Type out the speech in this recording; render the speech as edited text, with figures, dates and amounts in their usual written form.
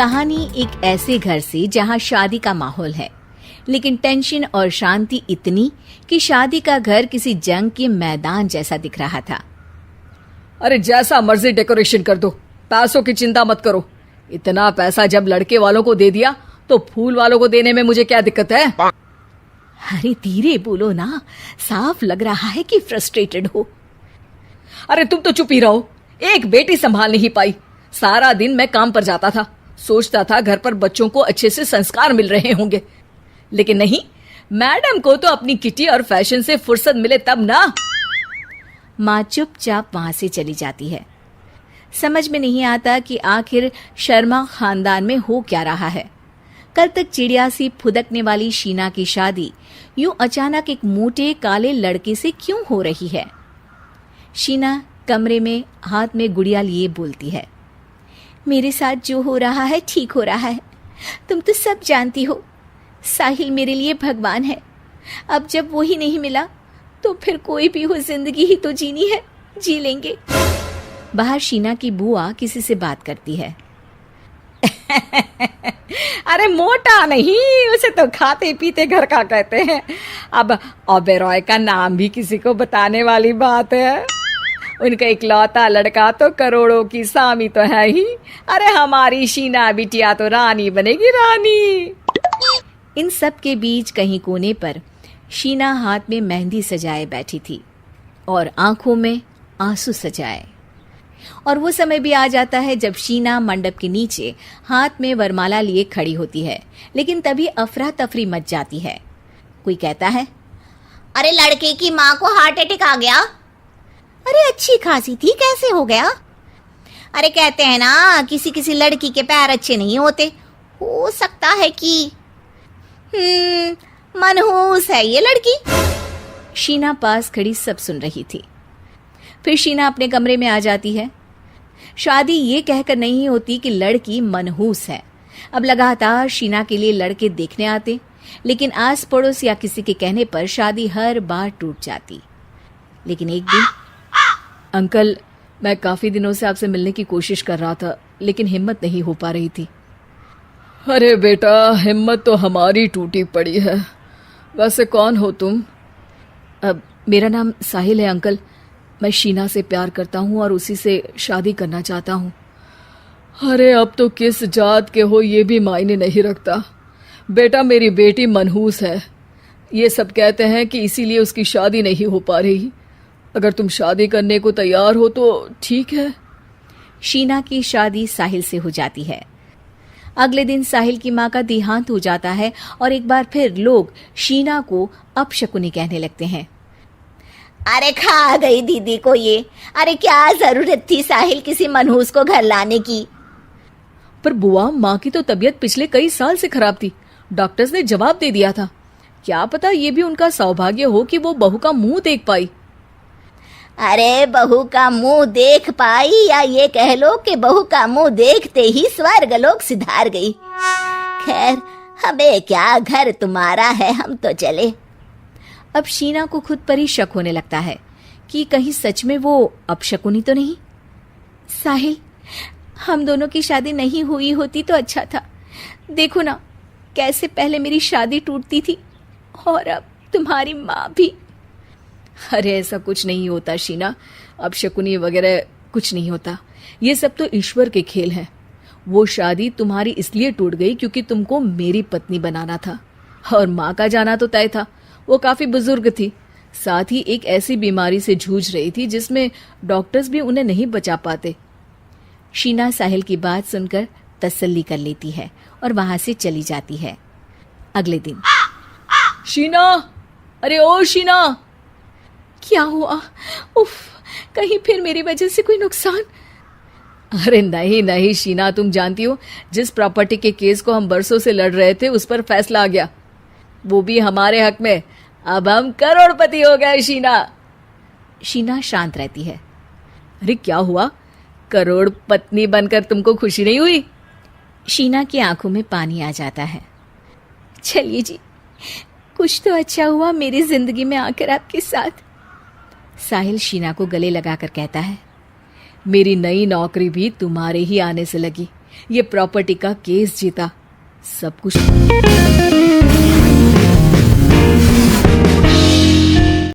कहानी एक ऐसे घर से जहां शादी का माहौल है, लेकिन टेंशन और शांति इतनी कि शादी का घर किसी जंग के मैदान जैसा दिख रहा था। अरे जैसा मर्जी डेकोरेशन कर दो, पैसों की चिंता मत करो। इतना पैसा जब लड़के वालों को दे दिया तो फूल वालों को देने में मुझे क्या दिक्कत है? अरे धीरे बोलो ना, साफ लग रहा है कि फ्रस्ट्रेटेड हो। अरे तुम तो चुप ही रहो। एक बेटी संभाल नहीं पाई। सारा दिन मैं काम पर जाता था, सोचता था घर पर बच्चों को अच्छे से संस्कार मिल रहे होंगे, लेकिन नहीं, मैडम को तो अपनी किटी और फैशन से फुर्सत मिले तब ना। माँ चुपचाप वहां से चली जाती है। समझ में नहीं आता कि आखिर शर्मा खानदान में हो क्या रहा है। कल तक चिड़िया सी फुदकने वाली शीना की शादी यूं अचानक एक मोटे काले लड़के से क्यों हो रही है? शीना कमरे में हाथ में गुड़िया लिए बोलती है, मेरे साथ जो हो रहा है ठीक हो रहा है। तुम तो सब जानती हो, साहिल मेरे लिए भगवान है। अब जब वो ही नहीं मिला तो फिर कोई भी हो, जिंदगी ही तो जीनी है, जी लेंगे। बाहर शीना की बुआ किसी से बात करती है। अरे मोटा नहीं, उसे तो खाते पीते घर का कहते हैं। अब ओबेरॉय का नाम भी किसी को बताने वाली बात है। उनका इकलौता लड़का तो करोड़ों की सामी तो है ही। अरे हमारी शीना बिटिया तो रानी बनेगी, रानी। इन सब के बीच कहीं कोने पर शीना हाथ में मेहंदी सजाए बैठी थी और आंखों में आंसू सजाए। और वो समय भी आ जाता है जब शीना मंडप के नीचे हाथ में वरमाला लिए खड़ी होती है, लेकिन तभी अफरा तफरी मच जाती है। कोई कहता है, अरे लड़के की माँ को हार्ट अटैक आ गया। अरे अच्छी खासी थी, कैसे हो गया? अरे कहते हैं ना, किसी किसी लड़की के पैर अच्छे नहीं होते, हो सकता है कि मनहूस है ये लड़की। शीना पास खड़ी सब सुन रही थी। फिर शीना अपने कमरे में आ जाती है। शादी ये कहकर नहीं होती कि लड़की मनहूस है। अब लगातार शीना के लिए लड़के देखने आते, लेकिन आस पड़ोस या किसी के कहने पर शादी हर बार टूट जाती। लेकिन एक दिन, अंकल, मैं काफी दिनों से आपसे मिलने की कोशिश कर रहा था, लेकिन हिम्मत नहीं हो पा रही थी। अरे बेटा, हिम्मत तो हमारी टूटी पड़ी है। वैसे कौन हो तुम? अब मेरा नाम साहिल है अंकल। मैं शीना से प्यार करता हूँ और उसी से शादी करना चाहता हूँ। अरे अब तो किस जात के हो ये भी मायने नहीं रखता। बेटा, मेरी बेटी मनहूस है। ये सब कहते हैं कि इसीलिए उसकी शादी नहीं हो पा रही। अगर तुम शादी करने को तैयार हो तो ठीक है। शीना की शादी साहिल से हो जाती है। अगले दिन साहिल की माँ का देहांत हो जाता है और एक बार फिर लोग शीना को अपशकुनी कहने लगते हैं। अरे खा गई दीदी को ये। अरे क्या जरूरत थी साहिल किसी मनहूस को घर लाने की? पर बुआ, माँ की तो तबीयत पिछले कई साल से खराब थी। डॉक्टर्स ने जवाब दे दिया था। क्या पता ये भी उनका सौभाग्य हो कि वो बहू का मुंह देख पाई। अरे बहू का मुंह देख पाई, या ये कह लो कि बहू का मुंह देखते ही स्वर्ग लोक सिधार गई। खैर, हमें क्या, घर तुम्हारा है, हम तो चले। अब शीना को खुद पर ही शक होने लगता है कि कहीं सच में वो अपशकुनी तो नहीं। साहिल, हम दोनों की शादी नहीं हुई होती तो अच्छा था। देखो ना, कैसे पहले मेरी शादी टूटती थी और अब तुम्हारी माँ भी। अरे ऐसा कुछ नहीं होता शीना, अपशकुनी वगैरह कुछ नहीं होता। ये सब तो ईश्वर के खेल हैं। वो शादी तुम्हारी इसलिए टूट गई क्योंकि तुमको मेरी पत्नी बनाना था, और माँ का जाना तो तय था। वो काफी बुजुर्ग थी, साथ ही एक ऐसी बीमारी से जूझ रही थी जिसमें डॉक्टर्स भी उन्हें नहीं बचा पाते। शीना साहिल की बात सुनकर तसल्ली कर लेती है और वहां से चली जाती है। अगले दिन, शीना, अरे ओ शीना। क्या हुआ? उफ, कहीं फिर मेरी वजह से कोई नुकसान? अरे नहीं नहीं शीना, तुम जानती हो, जिस प्रॉपर्टी के केस को हम बरसों से लड़ रहे थे उस पर फैसला आ गया, वो भी हमारे हक में। अब हम करोड़पति हो गए शीना। शीना शांत रहती है। अरे क्या हुआ? करोड़ पत्नी बनकर तुमको खुशी नहीं हुई? शीना की आंखों में पानी आ जाता है। चलिए जी, कुछ तो अच्छा हुआ मेरी जिंदगी में आकर आपके साथ। साहिल शीना को गले लगाकर कहता है, मेरी नई नौकरी भी तुम्हारे ही आने से लगी। ये प्रॉपर्टी का केस जीता। सब कुछ